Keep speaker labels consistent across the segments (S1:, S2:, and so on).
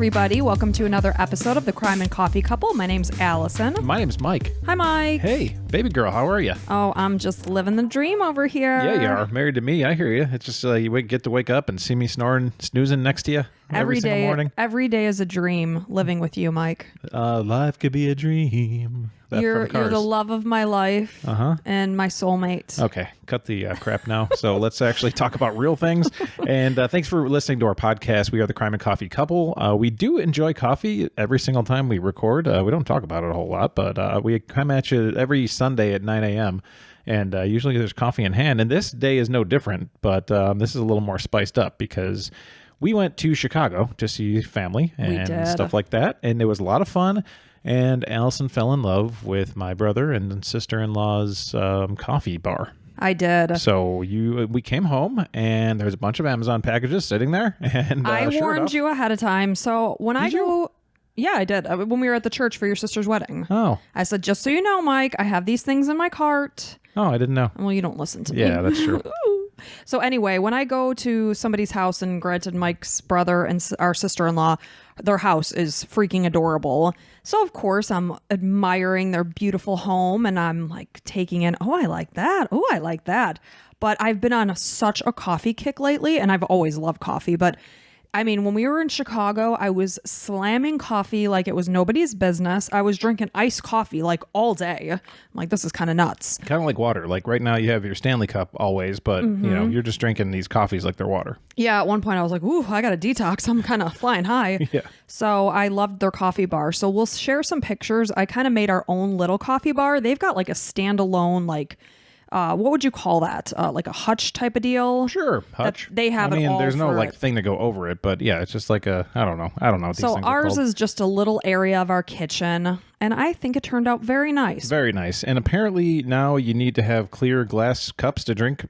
S1: everybody. Welcome to another episode of the Crime and Coffee Couple. My name's Allison.
S2: My name's Mike.
S1: Hi, Mike.
S2: Hey, baby girl, how are you?
S1: Oh, I'm just living the dream over here.
S2: Yeah, you are. Married to me, I hear you. It's just you get to wake up and see me snoozing next to you every single morning.
S1: Every day is a dream living with you, Mike.
S2: Life could be a dream.
S1: You're the love of my life and my soulmate.
S2: Okay, cut the crap now. So let's actually talk about real things. And thanks for listening to our podcast. We are the Crime and Coffee Couple. We do enjoy coffee every single time we record. We don't talk about it a whole lot, but we come at you every Sunday at 9 a.m. And usually there's coffee in hand. And this day is no different, but this is a little more spiced up because we went to Chicago to see family and stuff like that. And it was a lot of fun. And Allison fell in love with my brother and sister-in-law's coffee bar.
S1: I did.
S2: So we came home, and there was a bunch of Amazon packages sitting there. And
S1: I warned you ahead of time. So when yeah, I did. When we were at the church for your sister's wedding.
S2: Oh.
S1: I said, just so you know, Mike, I have these things in my cart.
S2: Oh, I didn't know.
S1: Well, you don't listen to me.
S2: Yeah, that's true.
S1: So anyway, when I go to somebody's house, and granted Mike's brother and our sister-in-law, their house is freaking adorable. So of course I'm admiring their beautiful home and I'm like taking in, oh, I like that. Oh, I like that. But I've been on such a coffee kick lately, and I've always loved coffee, but I mean, when we were in Chicago, I was slamming coffee like it was nobody's business. I was drinking iced coffee like all day. I'm like, this is kind of nuts.
S2: Kind of like water. Like right now you have your Stanley Cup always, but you know, you're just drinking these coffees like they're water.
S1: Yeah, at one point I was like, ooh, I got a detox. I'm kind of flying high.
S2: Yeah.
S1: So I loved their coffee bar. So we'll share some pictures. I kind of made our own little coffee bar. They've got like a standalone, like, what would you call that? Like a hutch type of deal?
S2: Sure, hutch.
S1: They have it all.
S2: There's no like
S1: it.
S2: thing to go over it, but yeah, it's just like I don't know what these
S1: so
S2: things
S1: ours
S2: are called.
S1: is just a little area of our kitchen, and I think it turned out very nice.
S2: Very nice. And apparently now you need to have clear glass cups to drink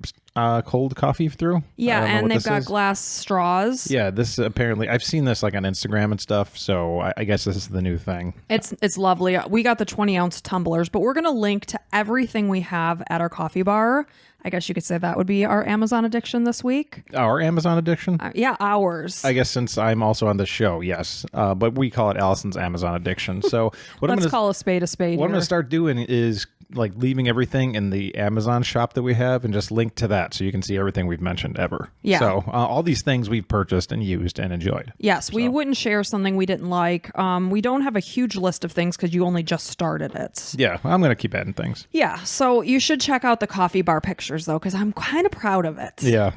S2: cold coffee through.
S1: Yeah, and they've got glass straws.
S2: Yeah, this apparently, I've seen this like on Instagram and stuff, so I guess this is the new thing.
S1: It's lovely. We got the 20-ounce tumblers, but we're going to link to everything we have at our coffee bar. I guess you could say that would be our Amazon addiction this week.
S2: Our Amazon addiction?
S1: Yeah, ours.
S2: I guess since I'm also on the show, yes. But we call it Allison's Amazon addiction. So
S1: Let's call a spade a spade.
S2: What I'm going to start doing is like leaving everything in the Amazon shop that we have and just link to that so you can see everything we've mentioned ever.
S1: Yeah.
S2: So all these things we've purchased and used and enjoyed.
S1: Yes, we wouldn't share something we didn't like. We don't have a huge list of things because you only just started it.
S2: Yeah, I'm going to keep adding things.
S1: Yeah, so you should check out the coffee bar pictures though, because I'm kind of proud of it.
S2: Yeah,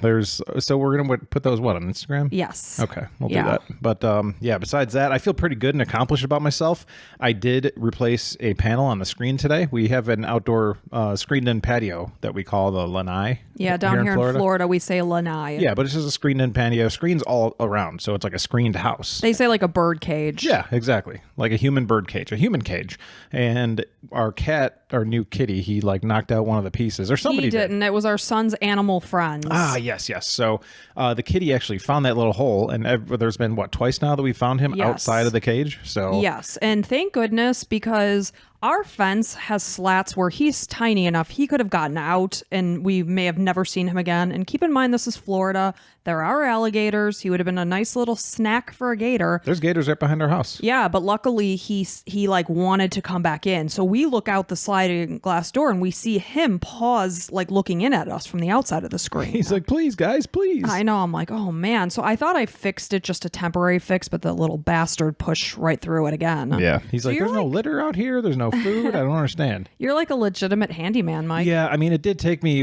S2: so we're going to put those on Instagram?
S1: Yes.
S2: Okay, we'll do that. But yeah, besides that, I feel pretty good and accomplished about myself. I did replace a panel on the screen today. We have an outdoor screened-in patio that we call the lanai.
S1: Yeah, down here in Florida, we say lanai.
S2: Yeah, but it's just a screened-in patio. Screens all around, so it's like a screened house.
S1: They say like a bird cage.
S2: Yeah, exactly. Like a human bird cage, a human cage. And our cat, our new kitty, he like knocked out one of the pieces, or somebody did.
S1: He didn't. It was our son's animal friends.
S2: Ah, yes. So the kitty actually found that little hole, and there's been, twice now that we found him outside of the cage? So
S1: yes, and thank goodness, because our fence has slats where he's tiny enough he could have gotten out and we may have never seen him again. And keep in mind, this is Florida. There are alligators. He would have been a nice little snack for a gator.
S2: There's gators right behind our house.
S1: Yeah, but luckily he like wanted to come back in. So we look out the sliding glass door and we see him pause, like looking in at us from the outside of the screen.
S2: He's like, please, guys, please.
S1: I know. I'm like, oh man. So I thought I fixed it, just a temporary fix, but the little bastard pushed right through it again.
S2: Yeah. He's like, there's no litter out here. There's no food. I don't understand.
S1: You're like a legitimate handyman, Mike.
S2: Yeah, I mean, it did take me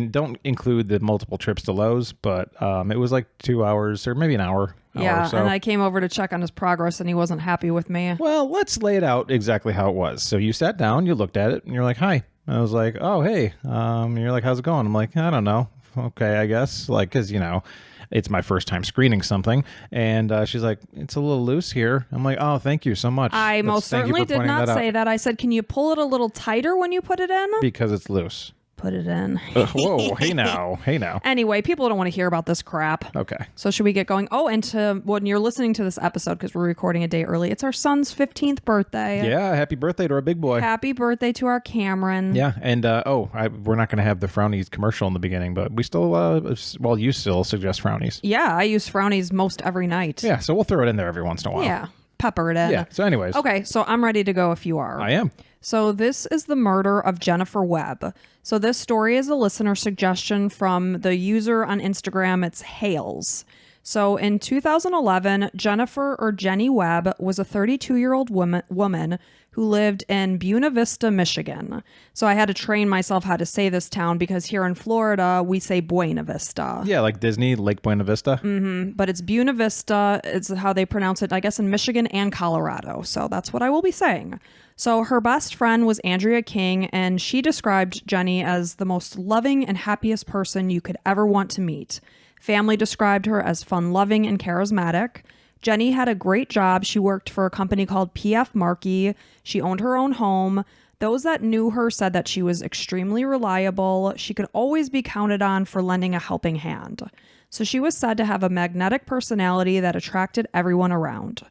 S2: don't include the multiple trips to Lowe's, but it was like 2 hours or maybe an hour.
S1: Yeah,
S2: so.
S1: And I came over to check on his progress and he wasn't happy with me.
S2: Well, let's lay it out exactly how it was. So you sat down, you looked at it, and you're like, hi. I was like, oh, hey. You're like, how's it going? I'm like, I don't know. Okay, I guess. Like, because, it's my first time screening something. And she's like, it's a little loose here. I'm like, oh, thank you so much.
S1: Most certainly did not say that. I said, can you pull it a little tighter when you put it in?
S2: Because it's loose.
S1: Put it in.
S2: Whoa, hey now.
S1: Anyway, people don't want to hear about this crap.
S2: Okay.
S1: So should we get going? Oh, and when you're listening to this episode, because we're recording a day early, it's our son's 15th birthday.
S2: Yeah, happy birthday to our big boy.
S1: Happy birthday to our Cameron.
S2: Yeah, and we're not going to have the Frownies commercial in the beginning, but we still, you still suggest Frownies.
S1: Yeah, I use Frownies most every night.
S2: Yeah, so we'll throw it in there every once in a while.
S1: Yeah, pepper it in.
S2: Yeah, so anyways.
S1: Okay, so I'm ready to go if you are.
S2: I am.
S1: So this is the murder of Jennifer Webb. So this story is a listener suggestion from the user on Instagram. It's Hailss. So in 2011, Jenny Webb was a 32-year-old woman who lived in Buena Vista, Michigan. So I had to train myself how to say this town because here in Florida, we say Buena Vista.
S2: Yeah, like Disney, Lake Buena Vista.
S1: Mm-hmm. But it's Buena Vista. It's how they pronounce it, I guess, in Michigan and Colorado. So that's what I will be saying. So her best friend was Andrea King, and she described Jenny as the most loving and happiest person you could ever want to meet. Family described her as fun-loving and charismatic. Jenny had a great job. She worked for a company called P.F. Markey. She owned her own home. Those that knew her said that she was extremely reliable. She could always be counted on for lending a helping hand. So she was said to have a magnetic personality that attracted everyone around.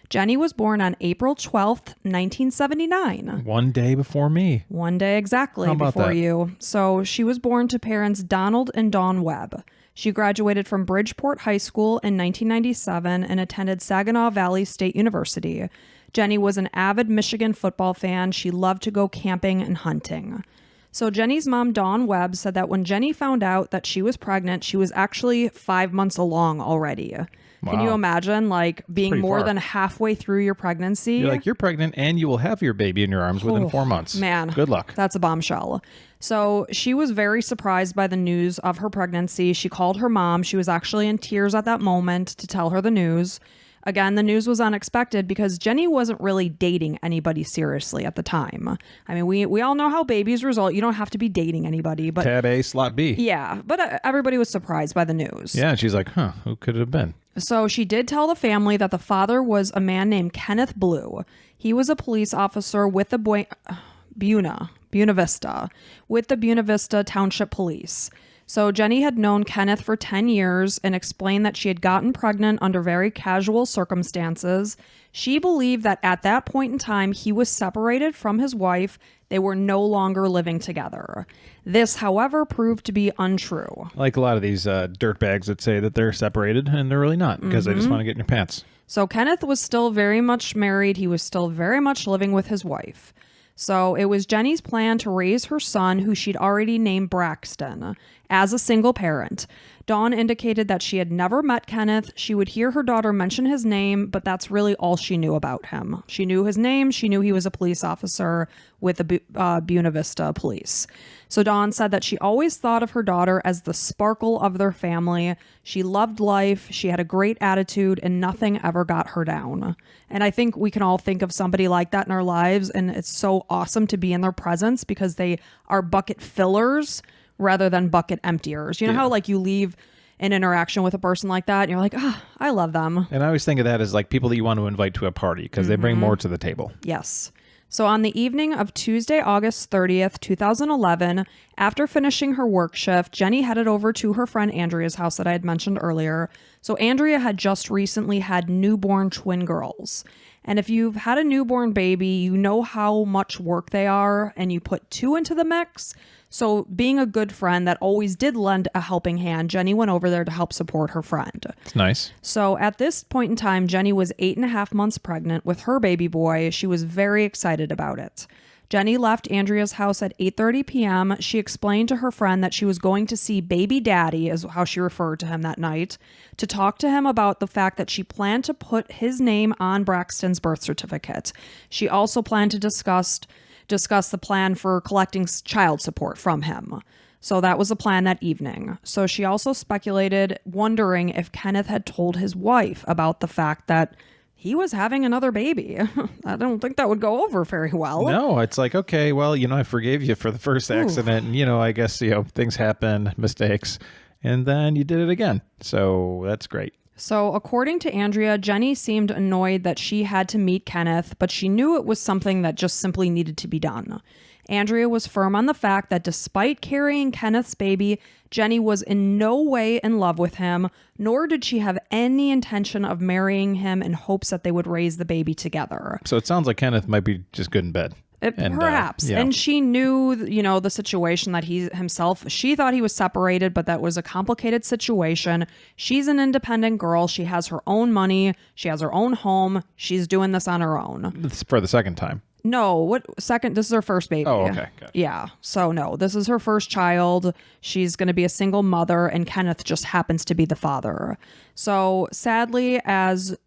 S1: Jenny was born on April 12th, 1979.
S2: One day before me.
S1: One day exactly
S2: How about
S1: before
S2: that?
S1: you. So she was born to parents Donald and Dawn Webb. She graduated from Bridgeport High School in 1997 and attended Saginaw Valley State University. Jenny was an avid Michigan football fan. She loved to go camping and hunting. So Jenny's mom, Dawn Webb, said that when Jenny found out that she was pregnant, she was actually 5 months along already. Can you
S2: Wow.
S1: imagine, like, being
S2: pretty
S1: more
S2: far.
S1: than halfway through your pregnancy?
S2: You're like, you're pregnant and you will have your baby in your arms within 4 months.
S1: Man.
S2: Good luck.
S1: That's a bombshell. So she was very surprised by the news of her pregnancy. She called her mom. She was actually in tears at that moment to tell her the news. Again, the news was unexpected because Jenny wasn't really dating anybody seriously at the time. I mean, we all know how babies result. You don't have to be dating anybody, but
S2: Tab A, slot B.
S1: yeah, but everybody was surprised by the news.
S2: Yeah, and she's like, who could it have been?
S1: So she did tell the family that the father was a man named Kenneth Blue. He was a police officer with the Buena Vista, with the Buena Vista Township Police. So Jenny had known Kenneth for 10 years and explained that she had gotten pregnant under very casual circumstances. She believed that at that point in time, he was separated from his wife. They were no longer living together. This, however, proved to be untrue.
S2: Like a lot of these dirtbags that say that they're separated and they're really not because they just want to get in your pants.
S1: So Kenneth was still very much married. He was still very much living with his wife. So it was Jenny's plan to raise her son, who she'd already named Braxton, as a single parent. Dawn indicated that she had never met Kenneth. She would hear her daughter mention his name, but that's really all she knew about him. She knew his name. She knew he was a police officer with the Buena Vista Police. So Dawn said that she always thought of her daughter as the sparkle of their family. She loved life. She had a great attitude, and nothing ever got her down. And I think we can all think of somebody like that in our lives, and it's so awesome to be in their presence because they are bucket fillers rather than bucket emptiers. You know how like you leave an interaction with a person like that and you're like, I love them.
S2: And I always think of that as like people that you want to invite to a party because they bring more to the table.
S1: Yes. So on the evening of Tuesday, August 30th, 2011, after finishing her work shift, Jenny headed over to her friend Andrea's house that I had mentioned earlier. So Andrea had just recently had newborn twin girls. And if you've had a newborn baby, you know how much work they are, and you put two into the mix. So being a good friend that always did lend a helping hand, Jenny went over there to help support her friend.
S2: It's nice.
S1: So at this point in time, Jenny was 8.5 months pregnant with her baby boy. She was very excited about it. Jenny left Andrea's house at 8:30 p.m. She explained to her friend that she was going to see baby daddy, is how she referred to him that night, to talk to him about the fact that she planned to put his name on Braxton's birth certificate. She also planned to discuss the plan for collecting child support from him. So that was the plan that evening. So she also speculated, wondering if Kenneth had told his wife about the fact that he was having another baby. I don't think that would go over very well.
S2: No, it's like, okay, well, I forgave you for the first accident. And, I guess, things happen, mistakes. And then you did it again. So that's great.
S1: So according to Andrea, Jenny seemed annoyed that she had to meet Kenneth, but she knew it was something that just simply needed to be done. Andrea was firm on the fact that despite carrying Kenneth's baby, Jenny was in no way in love with him, nor did she have any intention of marrying him in hopes that they would raise the baby together.
S2: So it sounds like Kenneth might be just good in bed.
S1: Perhaps.
S2: Yeah.
S1: And she knew, the situation that he himself, she thought he was separated, but that was a complicated situation. She's an independent girl. She has her own money. She has her own home. She's doing this on her own.
S2: It's for the second time.
S1: No, this is her first baby.
S2: Oh, okay. Gotcha.
S1: Yeah. So no, this is her first child. She's going to be a single mother, and Kenneth just happens to be the father. So sadly, as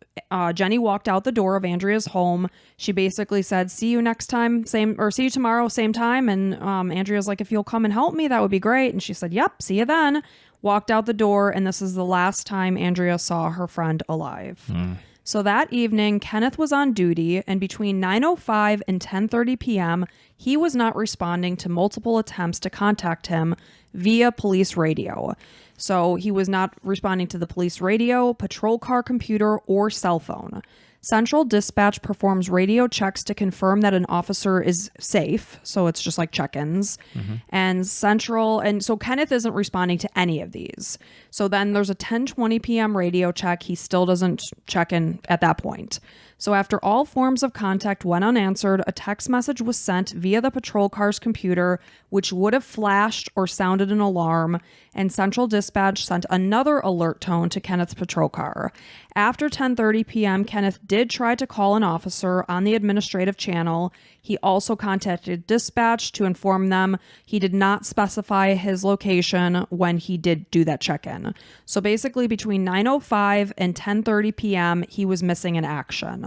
S1: Jenny walked out the door of Andrea's home, she basically said, see you next time, see you tomorrow, same time. And Andrea's like, if you'll come and help me, that would be great. And she said, yep, see you then. Walked out the door, and this is the last time Andrea saw her friend alive. So that evening, Kenneth was on duty, and between 9:05 and 10:30 p.m., he was not responding to multiple attempts to contact him via police radio. So he was not responding to the police radio, patrol car computer, or cell phone. Central Dispatch performs radio checks to confirm that an officer is safe. So it's just like check-ins. And so Kenneth isn't responding to any of these. So then there's a 10:20 p.m. radio check. He still doesn't check in at that point. So after all forms of contact went unanswered, a text message was sent via the patrol car's computer, which would have flashed or sounded an alarm, and Central Dispatch sent another alert tone to Kenneth's patrol car. After 10:30 p.m., Kenneth did try to call an officer on the administrative channel. He also contacted dispatch to inform them he did not specify his location when he did do that check-in. So basically between 9:05 and 10:30 p.m., he was missing in action.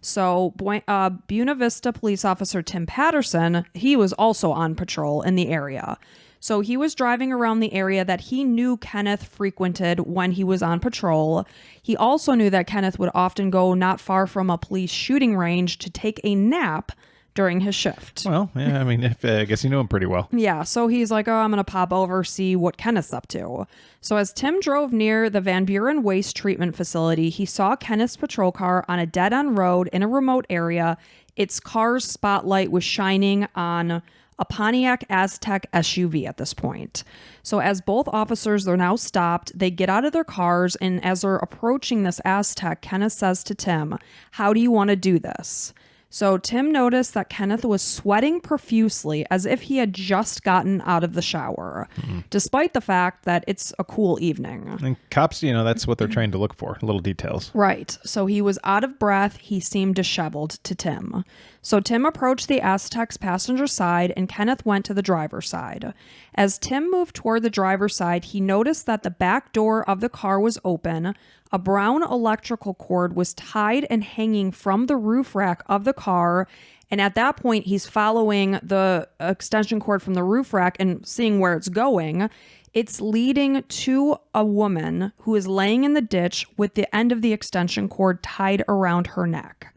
S1: So Buena Vista police officer Tim Patterson, he was also on patrol in the area. So he was driving around the area that he knew Kenneth frequented when he was on patrol. He also knew that Kenneth would often go not far from a police shooting range to take a nap during his shift.
S2: Well, yeah, I mean, I guess you know him pretty well.
S1: Yeah, so he's like, I'm going to pop over, see what Kenneth's up to. So as Tim drove near the Van Buren Waste Treatment Facility, he saw Kenneth's patrol car on a dead-end road in a remote area. Its car's spotlight was shining on a Pontiac Aztek SUV at this point. So as both officers are now stopped, they get out of their cars, and as they're approaching this Aztek, Kenneth says to Tim, how do you want to do this? So Tim noticed that Kenneth was sweating profusely as if he had just gotten out of the shower, despite the fact that it's a cool evening.
S2: And cops, that's what they're trained to look for, little details.
S1: Right. So he was out of breath. He seemed disheveled to Tim. So Tim approached the Aztek's passenger side, and Kenneth went to the driver's side. As Tim moved toward the driver's side, he noticed that the back door of the car was open. A brown electrical cord was tied and hanging from the roof rack of the car. And at that point, he's following the extension cord from the roof rack and seeing where it's going. It's leading to a woman who is laying in the ditch with the end of the extension cord tied around her neck.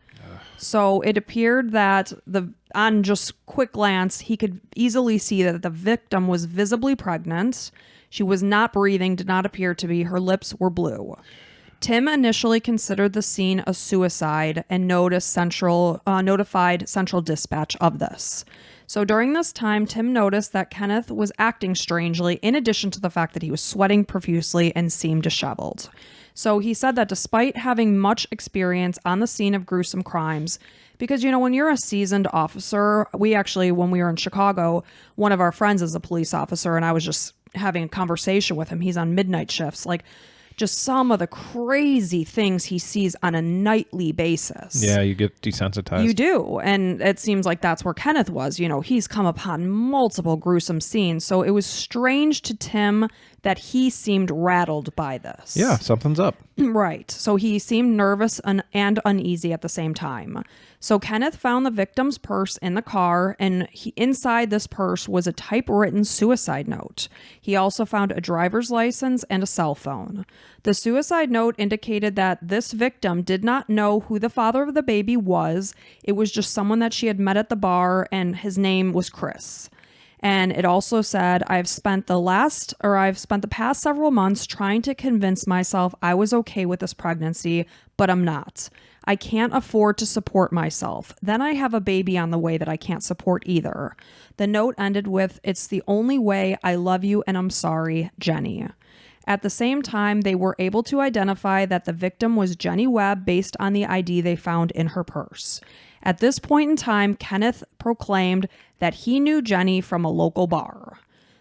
S1: So it appeared that on just quick glance, he could easily see that the victim was visibly pregnant. She was not breathing, did not appear to be. Her lips were blue. Tim initially considered the scene a suicide and notified Central Dispatch of this. So during this time, Tim noticed that Kenneth was acting strangely, in addition to the fact that he was sweating profusely and seemed disheveled. So he said that despite having much experience on the scene of gruesome crimes, because, when you're a seasoned officer, when we were in Chicago, one of our friends is a police officer, and I was just having a conversation with him. He's on midnight shifts, just some of the crazy things he sees on a nightly basis.
S2: Yeah, you get desensitized.
S1: You do. And it seems like that's where Kenneth was. He's come upon multiple gruesome scenes. So it was strange to Tim that he seemed rattled by this.
S2: Yeah, something's up.
S1: Right. So he seemed nervous and uneasy at the same time. So Kenneth found the victim's purse in the car, and inside this purse was a typewritten suicide note. He also found a driver's license and a cell phone. The suicide note indicated that this victim did not know who the father of the baby was. It was just someone that she had met at the bar, and his name was Chris. And it also said, I've spent the past several months trying to convince myself I was okay with this pregnancy, but I'm not. I can't afford to support myself. Then I have a baby on the way that I can't support either. The note ended with, it's the only way. I love you and I'm sorry, Jenny. At the same time, they were able to identify that the victim was Jenny Webb based on the ID they found in her purse. At this point in time, Kenneth proclaimed that he knew Jenny from a local bar.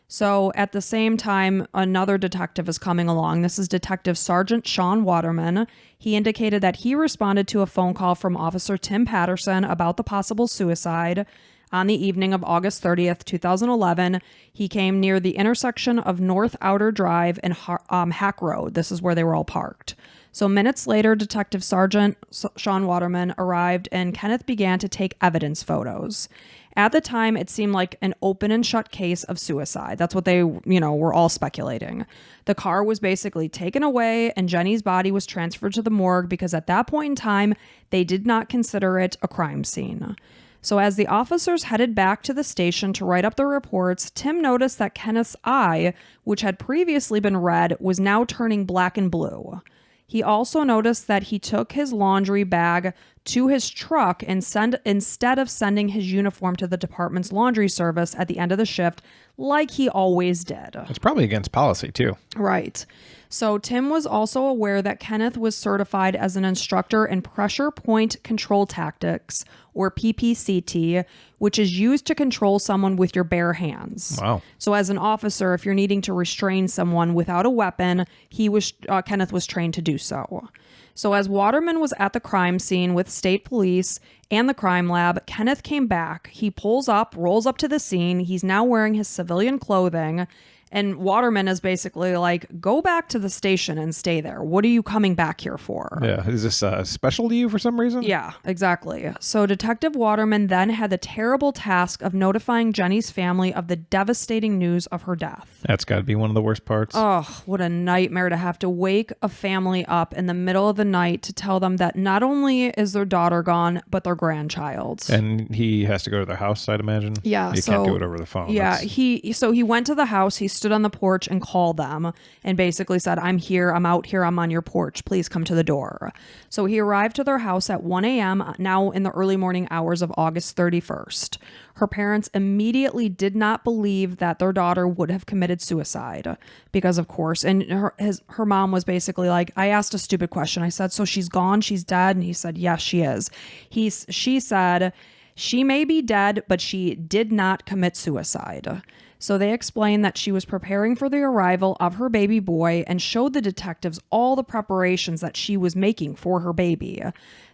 S1: So at the same time, another detective is coming along. This is Detective Sergeant Sean Waterman. He indicated that he responded to a phone call from Officer Tim Patterson about the possible suicide. On the evening of August 30th, 2011, he came near the intersection of North Outer Drive and Hack Road. This is where they were all parked. So minutes later, Detective Sergeant Sean Waterman arrived and Kenneth began to take evidence photos. At the time, it seemed like an open and shut case of suicide. That's what they, were all speculating. The car was basically taken away and Jenny's body was transferred to the morgue because at that point in time, they did not consider it a crime scene. So as the officers headed back to the station to write up the reports, Tim noticed that Kenneth's eye, which had previously been red, was now turning black and blue. He also noticed that he took his laundry bag to his truck and instead of sending his uniform to the department's laundry service at the end of the shift, like he always did.
S2: It's probably against policy, too.
S1: Right. So Tim was also aware that Kenneth was certified as an instructor in pressure point control tactics, or PPCT, which is used to control someone with your bare hands.
S2: Wow.
S1: So as an officer, if you're needing to restrain someone without a weapon, Kenneth was trained to do so. So as Waterman was at the crime scene with state police and the crime lab, Kenneth came back. He rolls up to the scene. He's now wearing his civilian clothing. And Waterman is basically like, go back to the station and stay there. What are you coming back here for?
S2: Yeah. Is this special to you for some reason?
S1: Yeah, exactly. So Detective Waterman then had the terrible task of notifying Jenny's family of the devastating news of her death.
S2: That's got to be one of the worst parts.
S1: Oh, what a nightmare to have to wake a family up in the middle of the night to tell them that not only is their daughter gone, but their grandchild.
S2: And he has to go to their house, I'd imagine?
S1: Yeah.
S2: You can't do it over the phone.
S1: Yeah. He went to the house. He stood on the porch and called them and basically said, I'm here, I'm out here, I'm on your porch, please come to the door. So he arrived to their house at 1 a.m. now in the early morning hours of August 31st. Her parents immediately did not believe that their daughter would have committed suicide because, of course, and her mom was basically like, I asked a stupid question. I said, so she's gone, she's dead? And he said, yes, she is. She said, she may be dead, but she did not commit suicide. So they explained that she was preparing for the arrival of her baby boy and showed the detectives all the preparations that she was making for her baby.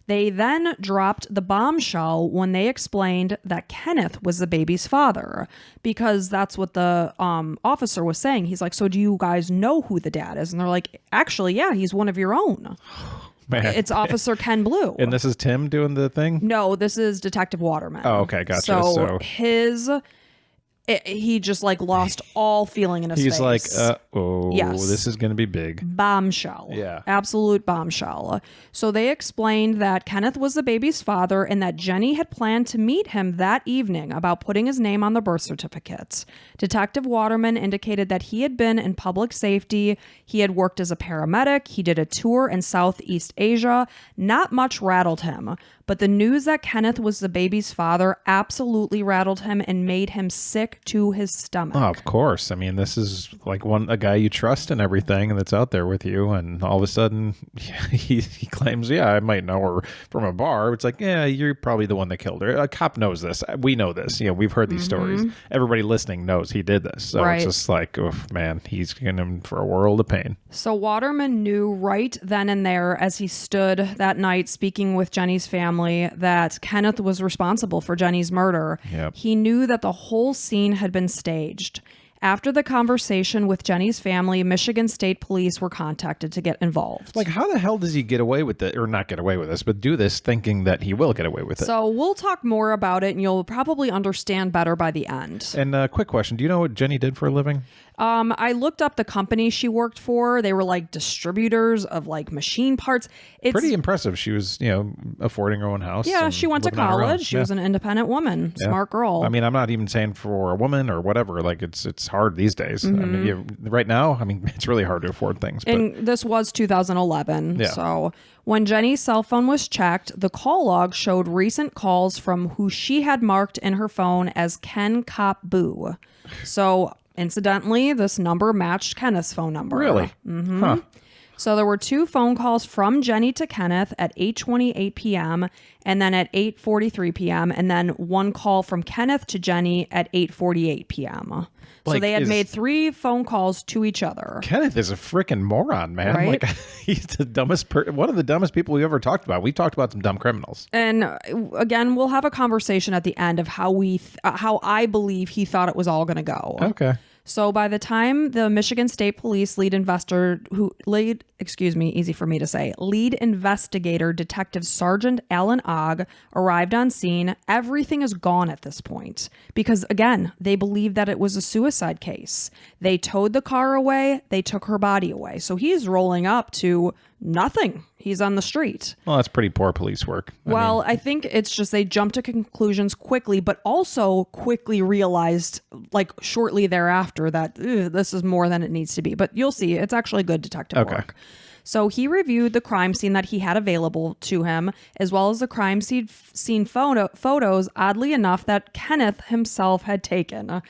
S1: They then dropped the bombshell when they explained that Kenneth was the baby's father, because that's what the officer was saying. He's like, so do you guys know who the dad is? And they're like, actually, yeah, he's one of your own. Man. It's Officer Ken Blue.
S2: And this is Tim doing the thing?
S1: No, this is Detective Waterman.
S2: Oh, okay, gotcha.
S1: So he just like lost all feeling in his face.
S2: He's like,
S1: yes.
S2: This is going to be big.
S1: Bombshell.
S2: Yeah.
S1: Absolute bombshell. So they explained that Kenneth was the baby's father and that Jenny had planned to meet him that evening about putting his name on the birth certificate. Detective Waterman indicated that he had been in public safety. He had worked as a paramedic. He did a tour in Southeast Asia. Not much rattled him, but the news that Kenneth was the baby's father absolutely rattled him and made him sick to his stomach.
S2: Oh, of course. I mean, this is like a guy you trust and everything, and that's out there with you, and all of a sudden he claims, yeah, I might know her from a bar. It's like, yeah, you're probably the one that killed her. A cop knows this. We know this. We've heard these stories. Everybody listening knows he did this. So It's just like, oof, man, he's getting him for a world of pain.
S1: So Waterman knew right then and there, as he stood that night speaking with Jenny's family, that Kenneth was responsible for Jenny's murder.
S2: Yep.
S1: He knew that the whole scene had been staged. After the conversation with Jenny's family, Michigan State Police were contacted to get involved.
S2: Like, how the hell does he get away with it, or not get away with this, but do this thinking that he will get away with it?
S1: So we'll talk more about it, and you'll probably understand better by the end.
S2: And quick question, do you know what Jenny did for a living?
S1: I looked up the company she worked for. They were like distributors of like machine parts. It's
S2: Pretty impressive. She was, affording her own house.
S1: Yeah,
S2: and
S1: she went to
S2: living on her own.
S1: college. She
S2: Yeah.
S1: was an independent woman, smart girl.
S2: I mean, I'm not even saying for a woman or whatever. Like, it's hard these days. I
S1: Mm-hmm.
S2: mean, right now, I mean, it's really hard to afford things. But
S1: And this was 2011.
S2: Yeah.
S1: So when Jenny's cell phone was checked, the call log showed recent calls from who she had marked in her phone as Ken Cop Boo. So incidentally, this number matched Kenneth's phone number.
S2: really, huh?
S1: So there were 2 phone calls from Jenny to Kenneth at 8:28 p.m. and then at 8:43 p.m. and then 1 call from Kenneth to Jenny at 8:48 p.m. So
S2: Like,
S1: they had made 3 phone calls to each other.
S2: Kenneth is a freaking moron, man.
S1: Right?
S2: Like, he's the dumbest, one of the dumbest people we ever talked about. We talked about some dumb criminals.
S1: And again, we'll have a conversation at the end of how I believe he thought it was all going to go.
S2: Okay.
S1: So by the time the Michigan State Police lead investigator Detective Sergeant Alan Ogg arrived on scene, everything is gone at this point. Because again, they believed that it was a suicide case. They towed the car away, they took her body away. So he's rolling up to nothing. He's on the street.
S2: Well, that's pretty poor police work.
S1: I think it's just they jumped to conclusions quickly, but also quickly realized, like shortly thereafter, that this is more than it needs to be. But you'll see, it's actually good detective work. So he reviewed the crime scene that he had available to him, as well as the crime scene photos, oddly enough, that Kenneth himself had taken.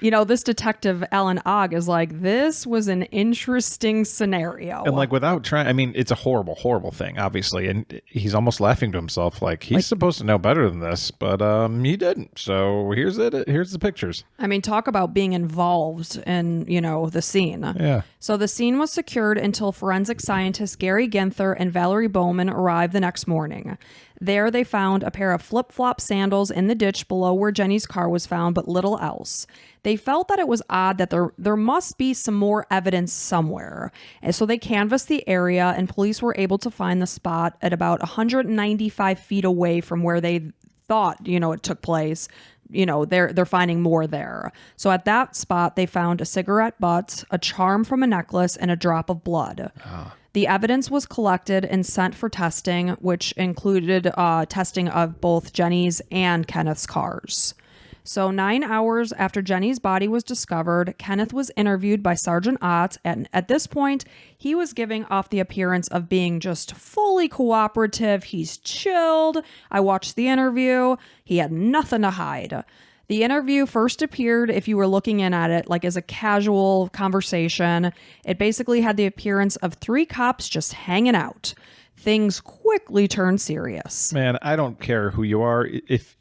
S1: This detective, Alan Ogg, is like, this was an interesting scenario.
S2: And like without trying, I mean, it's a horrible, horrible thing, obviously. And he's almost laughing to himself, like he's supposed to know better than this, but he didn't. So here's it. Here's the pictures.
S1: I mean, talk about being involved in, the scene.
S2: Yeah.
S1: So the scene was secured until forensic scientists Gary Ginther and Valerie Bowman arrived the next morning. There they found a pair of flip-flop sandals in the ditch below where Jenny's car was found, but little else. They felt that it was odd that there must be some more evidence somewhere. And so they canvassed the area, and police were able to find the spot at about 195 feet away from where they thought, it took place. They're finding more there. So at that spot, they found a cigarette butt, a charm from a necklace, and a drop of blood. The evidence was collected and sent for testing, which included testing of both Jenny's and Kenneth's cars. So 9 hours after Jenny's body was discovered, Kenneth was interviewed by Sergeant Ott, and at this point, he was giving off the appearance of being just fully cooperative. He's chilled. I watched the interview. He had nothing to hide. The interview first appeared, if you were looking in at it, like as a casual conversation. It basically had the appearance of 3 cops just hanging out. Things quickly turned serious.
S2: Man, I don't care who you are.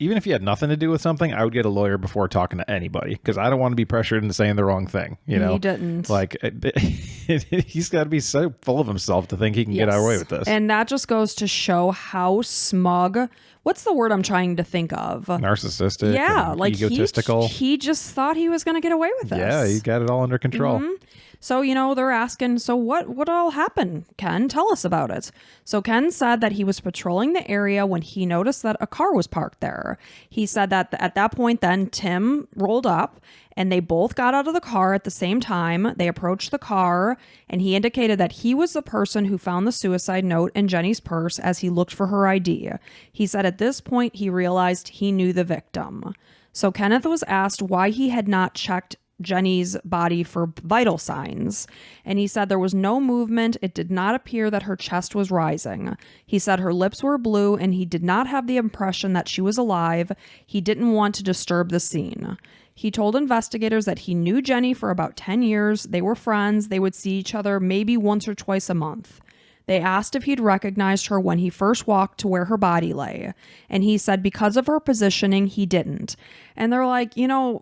S2: Even if you had nothing to do with something, I would get a lawyer before talking to anybody because I don't want to be pressured into saying the wrong thing. He
S1: didn't.
S2: Like, he's got to be so full of himself to think he can get away with this.
S1: And that just goes to show how smug. What's the word I'm trying to think of?
S2: Narcissistic.
S1: Yeah,
S2: and
S1: like
S2: egotistical.
S1: He just thought he was going to get away with this.
S2: Yeah, he got it all under control.
S1: Mm-hmm. So, they're asking, so what all happened, Ken? Tell us about it. So Ken said that he was patrolling the area when he noticed that a car was parked there. He said that at that point then Tim rolled up and they both got out of the car at the same time. They approached the car and he indicated that he was the person who found the suicide note in Jenny's purse as he looked for her ID. He said at this point he realized he knew the victim. So Kenneth was asked why he had not checked Jenny's body for vital signs, and he said there was no movement. It did not appear that her chest was rising. He said her lips were blue and he did not have the impression that she was alive. He didn't want to disturb the scene. He told investigators that he knew Jenny for about 10 years. They were friends. They would see each other maybe once or twice a month. They asked if he'd recognized her when he first walked to where her body lay. And he said because of her positioning, he didn't. And they're like,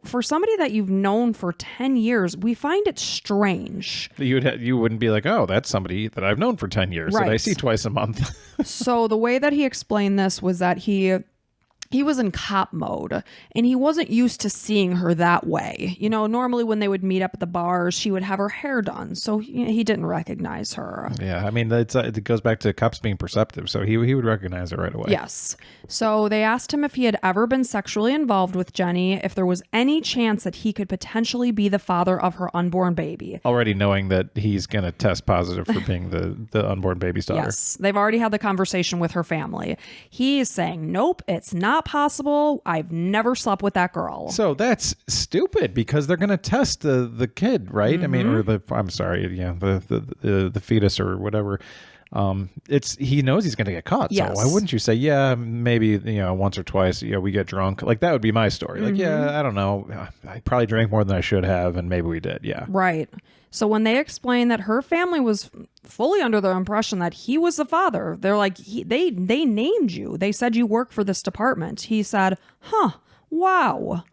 S1: for somebody that you've known for 10 years, we find it strange.
S2: You wouldn't be like, oh, that's somebody that I've known for 10 years that I see twice a month.
S1: So the way that he explained this was that he he was in cop mode and he wasn't used to seeing her that way. You know, normally when they would meet up at the bars, she would have her hair done. So he didn't recognize her.
S2: Yeah, I mean, it goes back to cops being perceptive. So he would recognize it right away.
S1: Yes. So they asked him if he had ever been sexually involved with Jenny, if there was any chance that he could potentially be the father of her unborn baby.
S2: Already knowing that he's going to test positive for being the unborn baby's daughter.
S1: Yes. They've already had the conversation with her family. He is saying, nope, it's not possible. I've never slept with that girl.
S2: So that's stupid because they're going to test the kid, right? I mean, or I'm sorry, yeah, the fetus or whatever. He knows he's going to get caught.
S1: Yes.
S2: So why wouldn't you say, yeah, maybe, once or twice, we get drunk. Like that would be my story. Like, yeah, I don't know. I probably drank more than I should have. And maybe we did. Yeah.
S1: Right. So when they explained that her family was fully under the impression that he was the father, they're like, they named you. They said you work for this department. He said, wow.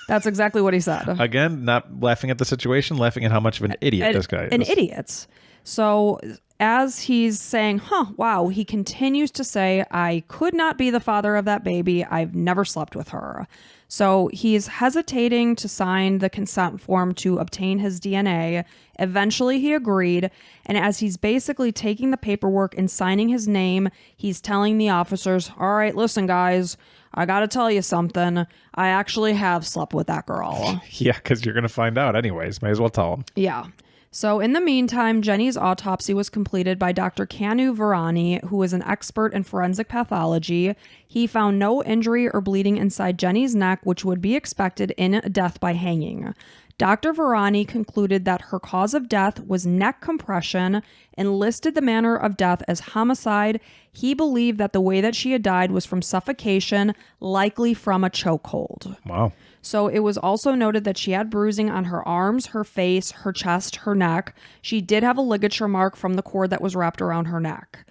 S1: That's exactly what he said.
S2: Again, not laughing at the situation, laughing at how much of an idiot this guy is.
S1: An idiot. So as he's saying, wow, he continues to say, I could not be the father of that baby. I've never slept with her. So he's hesitating to sign the consent form to obtain his DNA. Eventually he agreed. And as he's basically taking the paperwork and signing his name, he's telling the officers, all right, listen, guys, I got to tell you something. I actually have slept with that girl.
S2: Yeah, because you're going to find out anyways. May as well tell him.
S1: Yeah. So in the meantime, Jenny's autopsy was completed by Dr. Kanu Varani, who is an expert in forensic pathology. He found no injury or bleeding inside Jenny's neck, which would be expected in a death by hanging. Dr. Varani concluded that her cause of death was neck compression and listed the manner of death as homicide. He believed that the way that she had died was from suffocation, likely from a chokehold.
S2: Wow.
S1: So it was also noted that she had bruising on her arms, her face, her chest, her neck. She did have a ligature mark from the cord that was wrapped around her neck.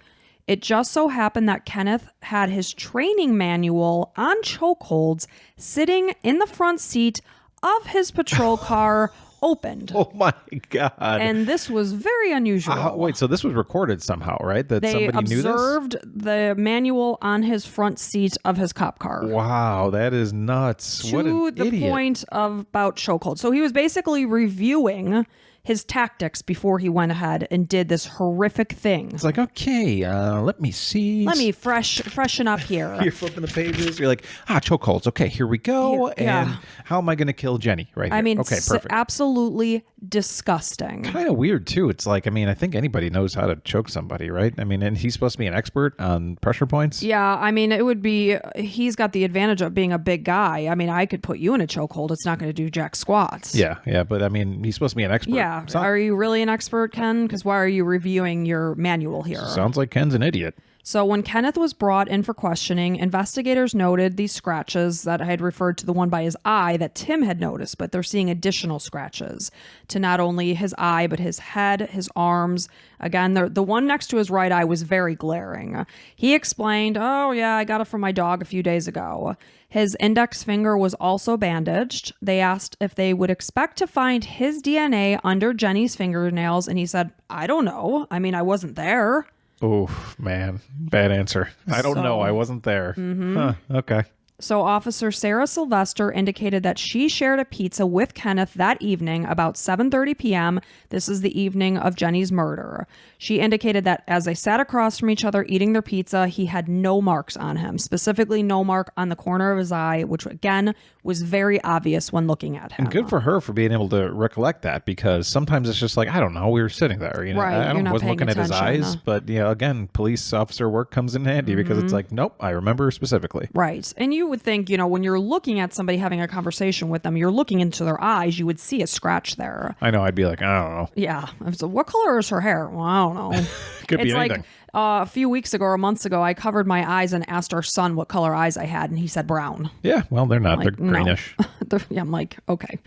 S1: It just so happened that Kenneth had his training manual on chokeholds sitting in the front seat of his patrol car opened.
S2: Oh my God.
S1: And this was very unusual.
S2: Wait, so this was recorded somehow, right? That
S1: they
S2: somebody knew this?
S1: observed the manual on his front seat of his cop car.
S2: Wow, that is nuts. What an
S1: To the
S2: idiot.
S1: point of about chokehold. So he was basically reviewing his tactics before he went ahead and did this horrific thing.
S2: It's like, okay, let me see.
S1: Let me freshen up here.
S2: You're flipping the pages. You're like, chokeholds. Okay, here we go.
S1: Yeah.
S2: And how am I going to kill Jenny right here?
S1: I mean,
S2: okay, perfect.
S1: absolutely disgusting.
S2: Kind of weird, too. It's like, I mean, I think anybody knows how to choke somebody, right? I mean, and he's supposed to be an expert on pressure points.
S1: Yeah, I mean, it would be, he's got the advantage of being a big guy. I mean, I could put you in a chokehold. It's not going to do jack squats.
S2: Yeah, but I mean, he's supposed to be an expert.
S1: Yeah. Are you really an expert, Ken? Because why are you reviewing your manual here?
S2: Sounds like Ken's an idiot.
S1: So when Kenneth was brought in for questioning, investigators noted these scratches that I had referred to the one by his eye that Tim had noticed, but they're seeing additional scratches to not only his eye, but his head, his arms. Again, the one next to his right eye was very glaring. He explained, oh yeah, I got it from my dog a few days ago. His index finger was also bandaged. They asked if they would expect to find his DNA under Jenny's fingernails, and he said, I don't know. I mean, I wasn't there.
S2: Oh, man. Bad answer. I don't know. I wasn't there. Huh, okay.
S1: So Officer Sarah Sylvester indicated that she shared a pizza with Kenneth that evening about 7:30 p.m. This is the evening of Jenny's murder. She indicated that as they sat across from each other eating their pizza, he had no marks on him, specifically no mark on the corner of his eye, which again was very obvious when looking at him.
S2: And good for her for being able to recollect that, because sometimes it's just like, I don't know, we were sitting there,
S1: Right,
S2: I wasn't
S1: paying
S2: looking at his
S1: attention.
S2: eyes, but again, police officer work comes in handy because it's like, nope, I remember specifically.
S1: Right. And you would think, when you're looking at somebody having a conversation with them, you're looking into their eyes, you would see a scratch there.
S2: I know, I'd be like, I don't know.
S1: Yeah. So what color is her hair? Well, I don't know.
S2: Could be
S1: It's
S2: anything.
S1: like a few weeks ago or months ago, I covered my eyes and asked our son what color eyes I had, and he said brown.
S2: Yeah, well, they're not. They're
S1: No.
S2: greenish.
S1: Yeah, I'm like, okay.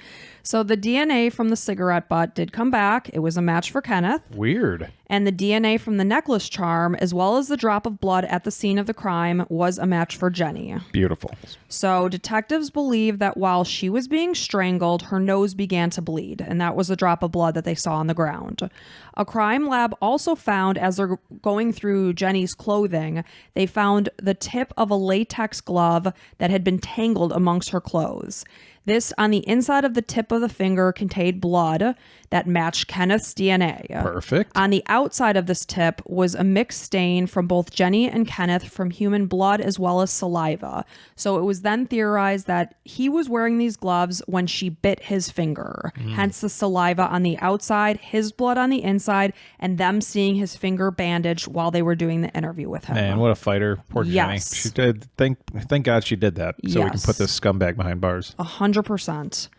S1: So the DNA from the cigarette butt did come back. It was a match for Kenneth.
S2: Weird.
S1: And the DNA from the necklace charm, as well as the drop of blood at the scene of the crime, was a match for Jenny.
S2: Beautiful.
S1: So detectives believe that while she was being strangled, her nose began to bleed, and that was the drop of blood that they saw on the ground. A crime lab also found, as they're going through Jenny's clothing, they found the tip of a latex glove that had been tangled amongst her clothes. This, on the inside of the tip of the finger, contained blood that matched Kenneth's DNA.
S2: Perfect.
S1: On the outside of this tip was a mixed stain from both Jenny and Kenneth from human blood as well as saliva. So it was then theorized that he was wearing these gloves when she bit his finger. Hence the saliva on the outside, his blood on the inside, and them seeing his finger bandaged while they were doing the interview with him.
S2: Man, what a fighter. Poor Jenny.
S1: Yes.
S2: She did. Thank God she did that. So we can put this scumbag behind bars.
S1: 100%.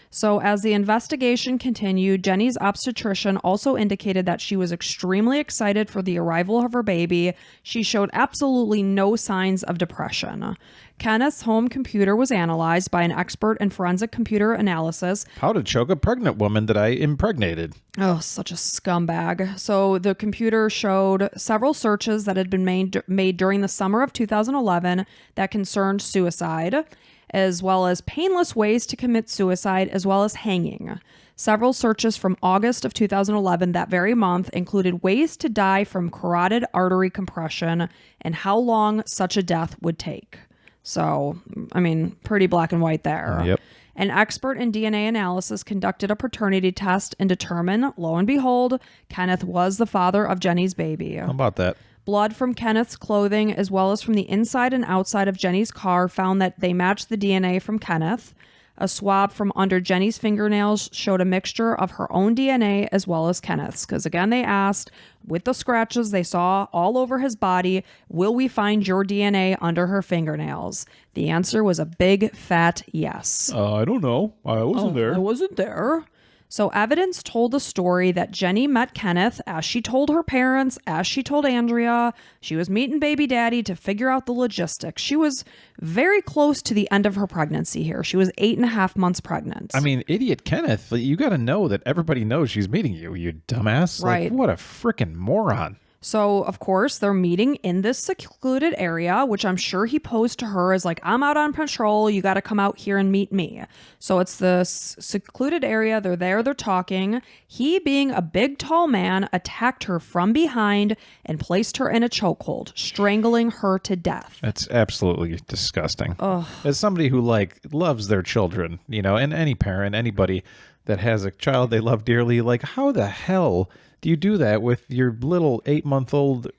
S1: So as the investigation continued, Jenny's obstetrician also indicated that she was extremely excited for the arrival of her baby. She showed absolutely no signs of depression. Kenneth's home computer was analyzed by an expert in forensic computer analysis.
S2: How to choke a pregnant woman that I impregnated.
S1: Oh, such a scumbag. So the computer showed several searches that had been made during the summer of 2011 that concerned suicide, as well as painless ways to commit suicide, as well as hanging. Several searches from August of 2011, that very month, included ways to die from carotid artery compression and how long such a death would take. So, I mean, pretty black and white there.
S2: Yep.
S1: An expert in DNA analysis conducted a paternity test and determined, lo and behold, Kenneth was the father of Jenny's baby.
S2: How about that?
S1: Blood from Kenneth's clothing, as well as from the inside and outside of Jenny's car, found that they matched the DNA from Kenneth. A swab from under Jenny's fingernails showed a mixture of her own DNA as well as Kenneth's. Because again, they asked, with the scratches they saw all over his body, will we find your DNA under her fingernails? The answer was a big, fat yes.
S2: I don't know. I wasn't there.
S1: I wasn't there. So evidence told the story that Jenny met Kenneth as she told her parents, as she told Andrea. She was meeting baby daddy to figure out the logistics. She was very close to the end of her pregnancy here. She was 8.5 months pregnant.
S2: I mean, idiot Kenneth, you got to know that everybody knows she's meeting you, you dumbass.
S1: Right.
S2: Like, what a freaking moron.
S1: So, of course, they're meeting in this secluded area, which I'm sure he posed to her as like, I'm out on patrol. You got to come out here and meet me. So it's the secluded area. They're there. They're talking. He, being a big, tall man, attacked her from behind and placed her in a chokehold, strangling her to death.
S2: That's absolutely disgusting.
S1: Ugh.
S2: As somebody who loves their children, and any parent, anybody that has a child they love dearly, like, how the hell do you do that with your little 8-month-old,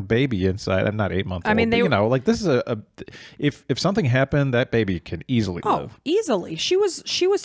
S2: baby inside? I'm not 8-month-old. I mean, this is if something happened, that baby can easily live.
S1: Easily. She was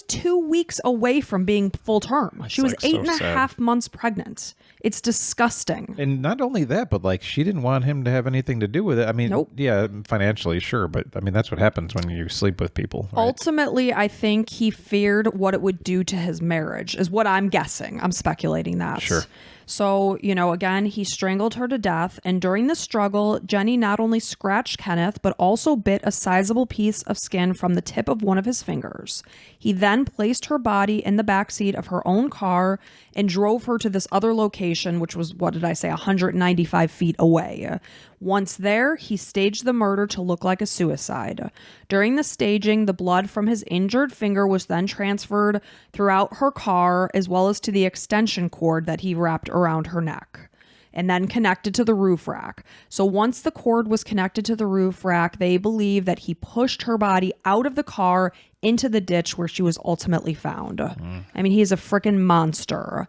S1: 2 weeks away from being full term. She was 8.5 months pregnant. It's disgusting.
S2: And not only that, but she didn't want him to have anything to do with it. I mean,
S1: nope.
S2: Yeah, financially, sure. But I mean, that's what happens when you sleep with people. Right?
S1: Ultimately, I think he feared what it would do to his marriage, is what I'm guessing. I'm speculating that.
S2: Sure.
S1: So, again, he strangled her to death. And during the struggle, Jenny not only scratched Kenneth, but also bit a sizable piece of skin from the tip of one of his fingers. He then placed her body in the backseat of her own car and drove her to this other location, which was, 195 feet away. Once there, he staged the murder to look like a suicide. During the staging, the blood from his injured finger was then transferred throughout her car, as well as to the extension cord that he wrapped around her neck, and then connected to the roof rack. So once the cord was connected to the roof rack, they believe that he pushed her body out of the car into the ditch where she was ultimately found. I mean, he's a freaking monster.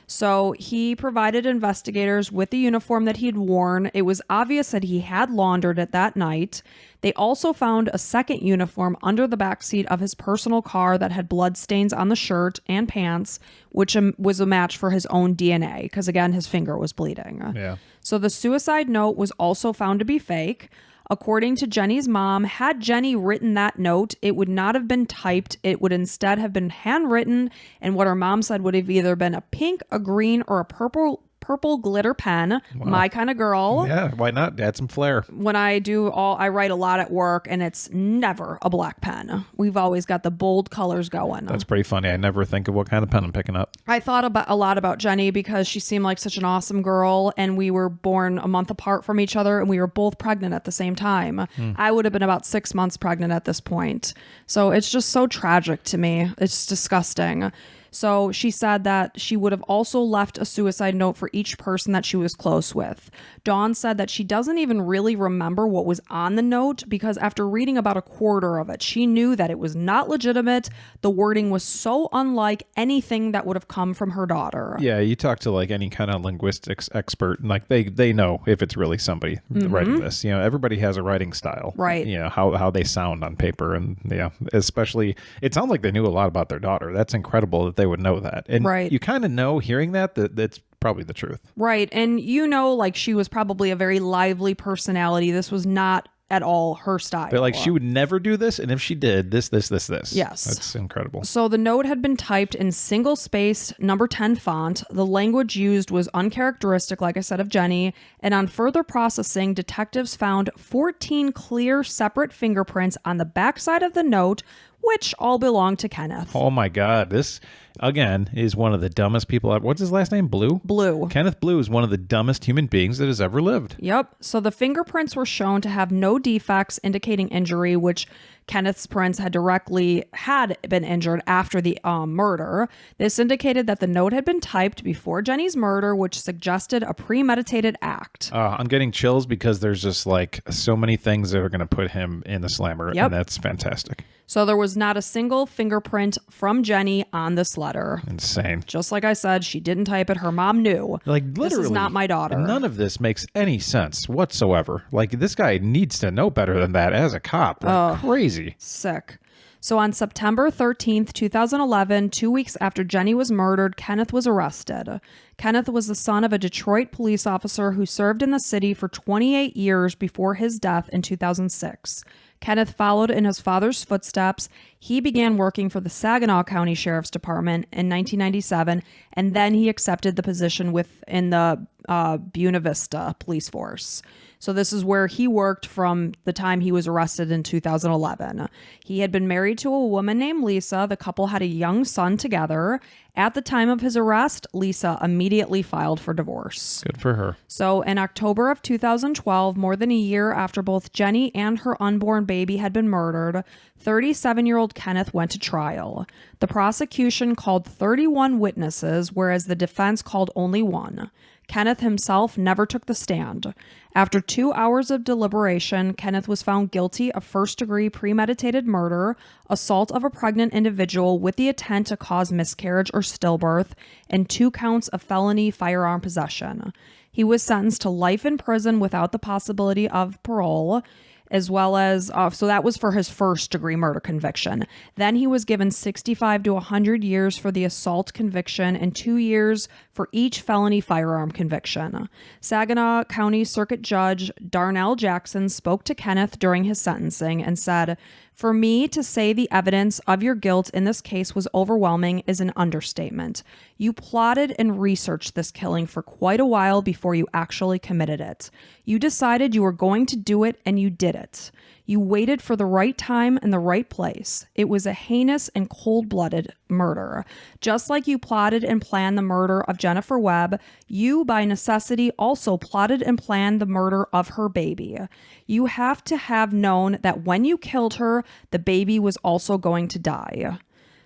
S1: So he provided investigators with the uniform that he'd worn. It was obvious that he had laundered it that night. They also found a second uniform under the backseat of his personal car that had blood stains on the shirt and pants, which was a match for his own DNA, because again, his finger was bleeding.
S2: Yeah.
S1: So the suicide note was also found to be fake. According to Jenny's mom, had Jenny written that note, it would not have been typed. It would instead have been handwritten, and what her mom said would have either been a pink, a green, or a purple glitter pen. Wow. My kind of girl.
S2: Yeah, why not? Add some flair.
S1: When I write a lot at work, and it's never a black pen. We've always got the bold colors going.
S2: That's pretty funny. I never think of what kind of pen I'm picking up.
S1: I thought a lot about Jenny because she seemed like such an awesome girl, and we were born a month apart from each other, and we were both pregnant at the same time. I would have been about 6 months pregnant at this point. So it's just so tragic to me. It's disgusting. So she said that she would have also left a suicide note for each person that she was close with. Dawn said that she doesn't even really remember what was on the note because after reading about a quarter of it, she knew that it was not legitimate. The wording was so unlike anything that would have come from her daughter.
S2: Yeah, you talk to like any kind of linguistics expert, and like they know if it's really somebody writing this. You know, everybody has a writing style,
S1: right?
S2: You know how they sound on paper, and yeah, especially it sounds like they knew a lot about their daughter. That's incredible that they would know that, and you kind of know hearing that's probably the truth,
S1: right? And you know, like she was probably a very lively personality. This was not at all her style.
S2: But like she would never do this, and if she did, this.
S1: Yes.
S2: That's incredible.
S1: So the note had been typed in single-spaced number 10 font. The language used was uncharacteristic, like I said, of Jenny. And on further processing, detectives found 14 clear separate fingerprints on the backside of the note, which all belonged to Kenneth.
S2: Oh my God. This, again, is one of the dumbest people ever. What's his last name? Blue?
S1: Blue.
S2: Kenneth Blue is one of the dumbest human beings that has ever lived.
S1: Yep. So the fingerprints were shown to have no defects indicating injury, which Kenneth's prints had been injured after the murder. This indicated that the note had been typed before Jenny's murder, which suggested a premeditated act.
S2: I'm getting chills because there's just like so many things that are going to put him in the slammer, and that's fantastic.
S1: So there was not a single fingerprint from Jenny on this letter.
S2: Insane.
S1: Just like I said, she didn't type it. Her mom knew.
S2: Like literally,
S1: this is not my daughter.
S2: None of this makes any sense whatsoever. Like this guy needs to know better than that as a cop. Like crazy.
S1: Sick. So on September 13th, 2011, 2 weeks after Jenny was murdered, Kenneth was arrested. Kenneth was the son of a Detroit police officer who served in the city for 28 years before his death in 2006. Kenneth followed in his father's footsteps. He began working for the Saginaw County Sheriff's Department in 1997, and then he accepted the position within the Buena Vista Police Force. So this is where he worked from the time he was arrested in 2011. He had been married to a woman named Lisa. The couple had a young son together. At the time of his arrest, Lisa immediately filed for divorce.
S2: Good for her.
S1: So in October of 2012, more than a year after both Jenny and her unborn baby had been murdered, 37-year-old Kenneth went to trial. The prosecution called 31 witnesses, whereas the defense called only one. Kenneth himself never took the stand. After 2 hours of deliberation, Kenneth was found guilty of first-degree premeditated murder, assault of a pregnant individual with the intent to cause miscarriage or stillbirth, and 2 counts of felony firearm possession. He was sentenced to life in prison without the possibility of parole, as well as, so that was for his first-degree murder conviction. Then he was given 65 to 100 years for the assault conviction and 2 years for each felony firearm conviction. Saginaw County Circuit Judge Darnell Jackson spoke to Kenneth during his sentencing and said, "For me to say the evidence of your guilt in this case was overwhelming is an understatement. You plotted and researched this killing for quite a while before you actually committed it. You decided you were going to do it and you did it. You waited for the right time and the right place. It was a heinous and cold-blooded murder. Just like you plotted and planned the murder of Jennifer Webb, you, by necessity, also plotted and planned the murder of her baby. You have to have known that when you killed her, the baby was also going to die."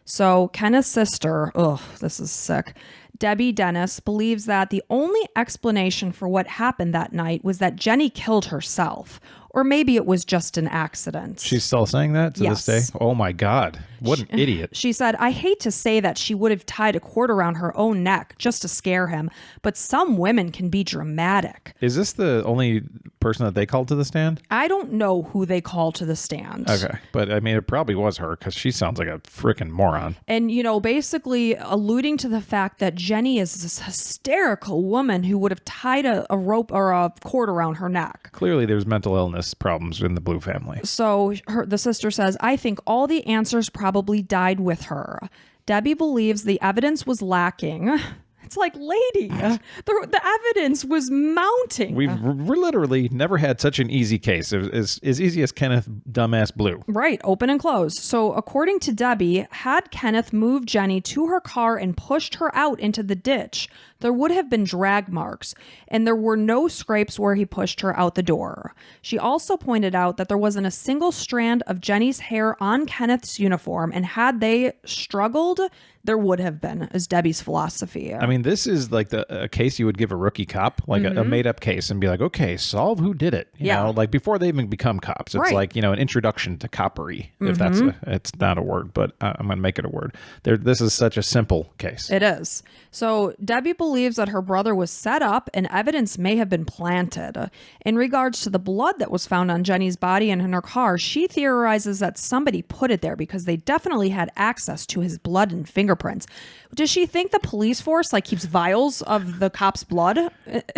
S1: So Kenneth's sister, this is sick, Debbie Dennis, believes that the only explanation for what happened that night was that Jenny killed herself. Or maybe it was just an accident.
S2: She's still saying that to this day? Oh my God. What an idiot.
S1: She said, "I hate to say that she would have tied a cord around her own neck just to scare him, but some women can be dramatic."
S2: Is this the only person that they called to the stand?
S1: I don't know who they called to the stand.
S2: Okay. But I mean, it probably was her because she sounds like a freaking moron.
S1: And, basically alluding to the fact that Jenny is this hysterical woman who would have tied a rope or a cord around her neck.
S2: Clearly, there's mental illness problems in the Blue family.
S1: So the sister says, "I think all the answers probably died with her." Debbie believes the evidence was lacking. It's like, lady, the evidence was mounting.
S2: We're literally never had such an easy case. It was as easy as Kenneth Dumbass Blue.
S1: Right, open and close. So according to Debbie, had Kenneth moved Jenny to her car and pushed her out into the ditch, there would have been drag marks, and there were no scrapes where he pushed her out the door. She also pointed out that there wasn't a single strand of Jenny's hair on Kenneth's uniform, and had they struggled, there would have been, is Debbie's philosophy.
S2: I mean, this is like a case you would give a rookie cop, like a made-up case, and be like, okay, solve who did it. You know, like before they even become cops. It's like, you know, an introduction to coppery, if it's not a word, but I'm going to make it a word. This is such a simple case.
S1: It is. So Debbie believes that her brother was set up and evidence may have been planted. In regards to the blood that was found on Jenny's body and in her car, she theorizes that somebody put it there because they definitely had access to his blood and fingerprints. Does she think the police force like keeps vials of the cop's blood?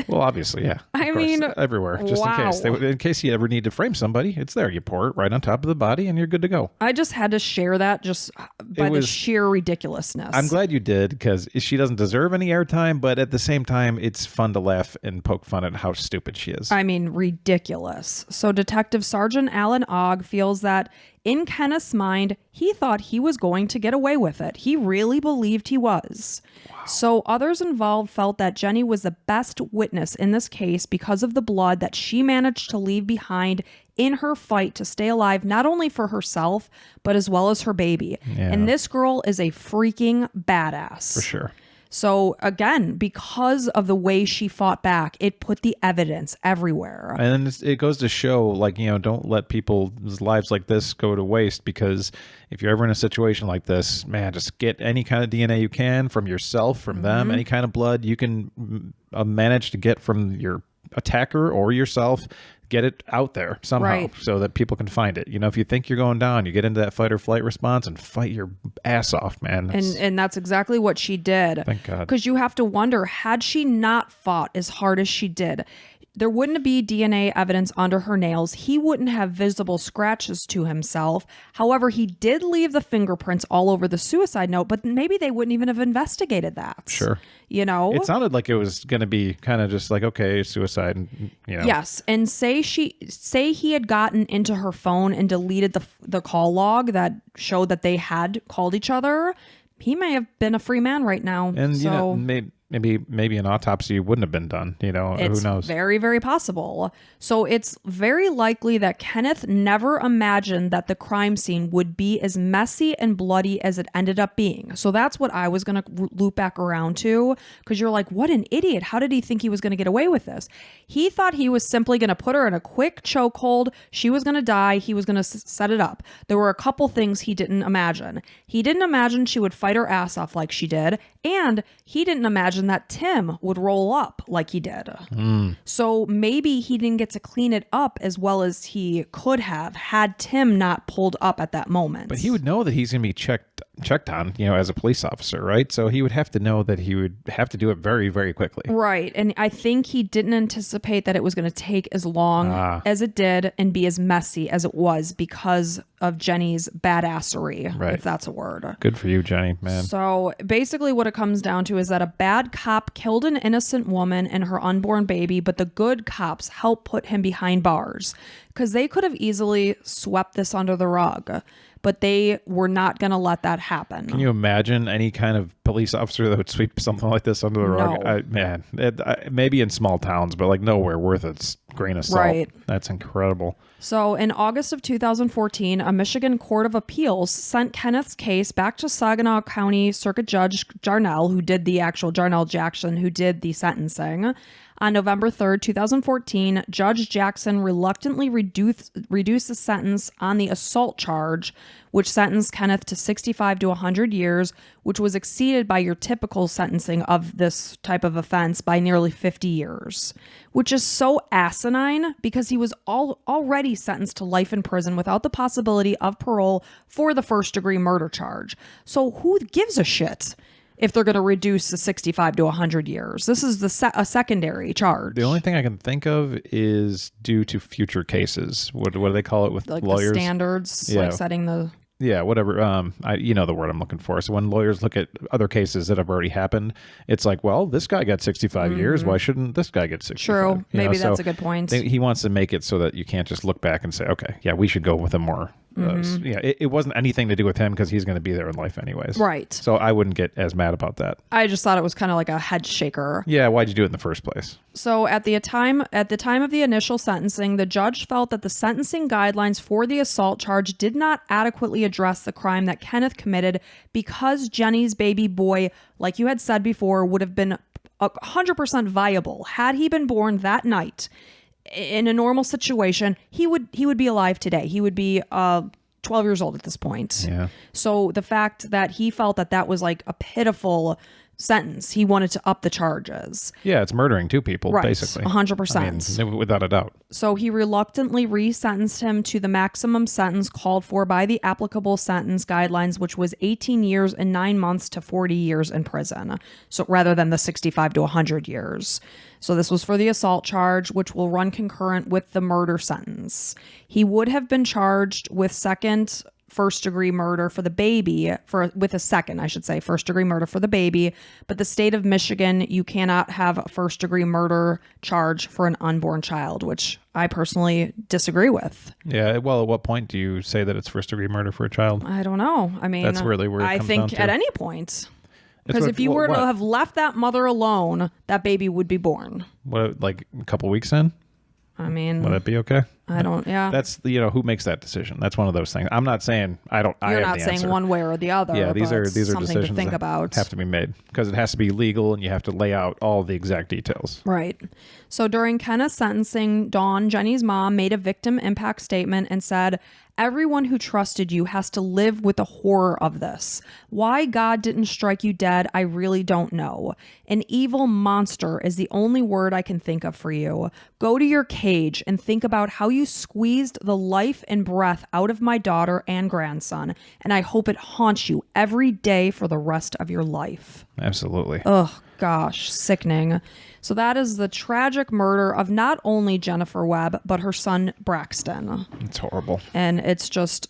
S2: Well, obviously, yeah.
S1: I mean,
S2: everywhere, just in case you ever need to frame somebody, it's there. You pour it right on top of the body, and you're good to go.
S1: I just had to share that just by the sheer ridiculousness.
S2: I'm glad you did, because she doesn't deserve any airtime, but at the same time, it's fun to laugh and poke fun at how stupid she is.
S1: I mean, ridiculous. So Detective Sergeant Alan Ogg feels that in Kenneth's mind, he thought he was going to get away with it. He really believed he was. Wow. So others involved felt that Jenny was the best witness in this case because of the blood that she managed to leave behind in her fight to stay alive, not only for herself, but as well as her baby. Yeah. And this girl is a freaking badass.
S2: For sure.
S1: So again, because of the way she fought back, it put the evidence everywhere.
S2: And it goes to show, like, you know, don't let people's lives like this go to waste, because if you're ever in a situation like this, man, just get any kind of DNA you can from yourself, from them, any kind of blood you can manage to get from your attacker or yourself. Get it out there somehow so that people can find it. You know, if you think you're going down, you get into that fight or flight response and fight your ass off, man.
S1: And that's exactly what she did.
S2: Thank God.
S1: Because you have to wonder, had she not fought as hard as she did, there wouldn't be DNA evidence under her nails. He wouldn't have visible scratches to himself. However, he did leave the fingerprints all over the suicide note, but maybe they wouldn't even have investigated that.
S2: Sure.
S1: You know?
S2: It sounded like it was going to be kind of just like, okay, suicide, you know.
S1: Yes. And say he had gotten into her phone and deleted the call log that showed that they had called each other, he may have been a free man right now.
S2: And, you know, maybe an autopsy wouldn't have been done, you know, who knows?
S1: It's very, very possible. So it's very likely that Kenneth never imagined that the crime scene would be as messy and bloody as it ended up being. So that's what I was going to loop back around to, because you're like, what an idiot. How did he think he was going to get away with this? He thought he was simply going to put her in a quick chokehold. She was going to die. He was going to set it up. There were a couple things he didn't imagine. He didn't imagine she would fight her ass off like she did. And he didn't imagine that Tim would roll up like he did. So maybe he didn't get to clean it up as well as he could have had Tim not pulled up at that moment.
S2: But he would know that he's going to be checked on, you know, as a police officer, right? So he would have to know that he would have to do it very, very quickly.
S1: Right. And I think he didn't anticipate that it was going to take as long as it did and be as messy as it was because of Jenny's badassery, if that's a word.
S2: Good for you, Jenny, man.
S1: So basically what it comes down to is that a bad cop killed an innocent woman and her unborn baby, but the good cops helped put him behind bars because they could have easily swept this under the rug. But they were not going to let that happen.
S2: Can you imagine any kind of police officer that would sweep something like this under the rug? Maybe in small towns, but like nowhere worth its grain of salt. Right. That's incredible.
S1: So in August of 2014, a Michigan Court of Appeals sent Kenneth's case back to Saginaw County Circuit Judge Jarnell Jackson, who did the sentencing. On November 3rd, 2014, Judge Jackson reluctantly reduced the sentence on the assault charge, which sentenced Kenneth to 65 to 100 years, which was exceeded by your typical sentencing of this type of offense by nearly 50 years, which is so asinine because he was already sentenced to life in prison without the possibility of parole for the first-degree murder charge. So who gives a shit if they're going to reduce the 65 to 100 years? This is a secondary charge.
S2: The only thing I can think of is due to future cases. What do they call it with
S1: like
S2: lawyers?
S1: The standards, like setting the...
S2: Yeah, whatever. You know the word I'm looking for. So when lawyers look at other cases that have already happened, it's like, well, this guy got 65 years. Why shouldn't this guy get 65?
S1: True. Maybe that's a good point.
S2: He wants to make it so that you can't just look back and say, okay, yeah, we should go with a more It wasn't anything to do with him because he's going to be there in life anyways.
S1: Right.
S2: So I wouldn't get as mad about that.
S1: I just thought it was kind of like a head shaker.
S2: Yeah, why'd you do it in the first place?
S1: So at the time of the initial sentencing, the judge felt that the sentencing guidelines for the assault charge did not adequately address the crime that Kenneth committed because Jenny's baby boy, like you had said before, would have been 100% viable had he been born that night. In a normal situation, he would be alive today. He would be 12 years old at this point.
S2: Yeah.
S1: So the fact that he felt that was like a pitiful sentence, he wanted to up the charges.
S2: Yeah, it's murdering two people,
S1: Right,
S2: basically.
S1: 100%.
S2: I mean, without a doubt.
S1: So he reluctantly resentenced him to the maximum sentence called for by the applicable sentence guidelines, which was 18 years and 9 months to 40 years in prison. So rather than the 65 to 100 years. So this was for the assault charge, which will run concurrent with the murder sentence. He would have been charged with first degree murder for the baby, with a first degree murder for the baby. But the state of Michigan, you cannot have a first degree murder charge for an unborn child, which I personally disagree with.
S2: Yeah. Well, at what point do you say that it's first degree murder for a child?
S1: I don't know. I mean,
S2: that's really where it comes down to.
S1: At any point. Because if you were to have left that mother alone, that baby would be born.
S2: What, like a couple weeks in?
S1: I mean,
S2: would that be okay?
S1: I don't. Yeah,
S2: that's who makes that decision. That's one of those things. I'm not saying I don't.
S1: You're not saying one way or the other.
S2: Yeah, these are
S1: something
S2: decisions
S1: to think
S2: that
S1: about.
S2: Have to be made because it has to be legal and you have to lay out all the exact details.
S1: Right. So during Kenneth's sentencing, Dawn, Jenny's mom, made a victim impact statement and said, "Everyone who trusted you has to live with the horror of this. Why God didn't strike you dead, I really don't know. An evil monster is the only word I can think of for you. Go to your cage and think about how you squeezed the life and breath out of my daughter and grandson, and I hope it haunts you every day for the rest of your life."
S2: Absolutely.
S1: Oh, gosh, sickening. So that is the tragic murder of not only Jennifer Webb, but her son, Braxton.
S2: It's horrible.
S1: And it's just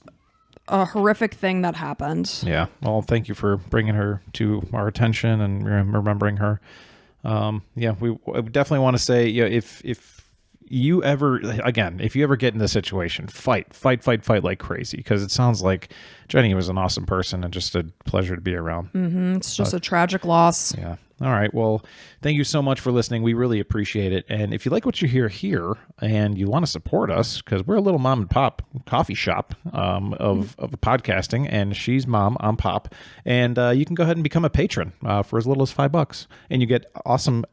S1: a horrific thing that happened.
S2: Yeah. Well, thank you for bringing her to our attention and remembering her. Yeah, we definitely want to say, if you ever get in this situation, fight like crazy, because it sounds like Jenny was an awesome person and just a pleasure to be around.
S1: Mm-hmm. It's just a tragic loss.
S2: Yeah. All right. Well, thank you so much for listening. We really appreciate it. And if you like what you hear here and you want to support us, because we're a little mom and pop coffee shop of podcasting, and she's mom, I'm pop, and you can go ahead and become a patron for as little as $5, and you get awesome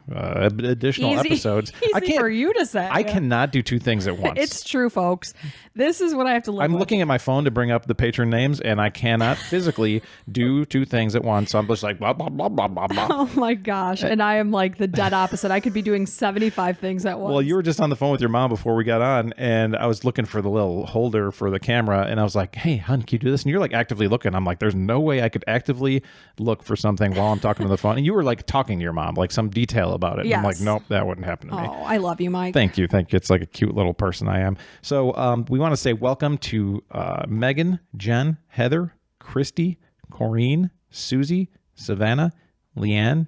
S2: additional episodes.
S1: Easy for you to say.
S2: I cannot do two things at once.
S1: It's true, folks. This is what I have to live
S2: I'm
S1: with.
S2: looking at my phone to bring up the patron names, and I cannot physically do two things at once. So I'm just like blah blah blah blah blah blah.
S1: Oh my gosh! And I am like the dead opposite. I could be doing 75 things at once.
S2: Well, you were just on the phone with your mom before we got on, and I was looking for the little holder for the camera, and I was like, "Hey, hon, can you do this?" And you're like actively looking. I'm like, "There's no way I could actively look for something while I'm talking to the phone." And you were like talking to your mom, like some detail about it.
S1: Yes.
S2: And I'm like, "Nope, that wouldn't happen to me."
S1: Oh, I love you, Mike.
S2: Thank you. It's like a cute little person I am. So we want to say welcome to Megan, Jen, Heather, Christy, Corrine, Susie, Savannah, Leanne,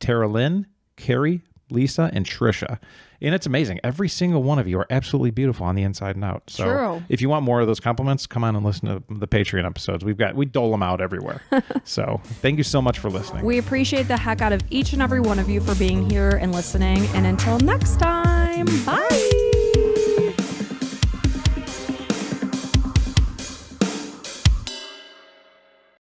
S2: Tara Lynn, Carrie, Lisa, and Trisha. And it's amazing. Every single one of you are absolutely beautiful on the inside and out. So
S1: True.
S2: If you want more of those compliments, come on and listen to the Patreon episodes. We dole them out everywhere. So thank you so much for listening.
S1: We appreciate the heck out of each and every one of you for being here and listening. And until next time, bye.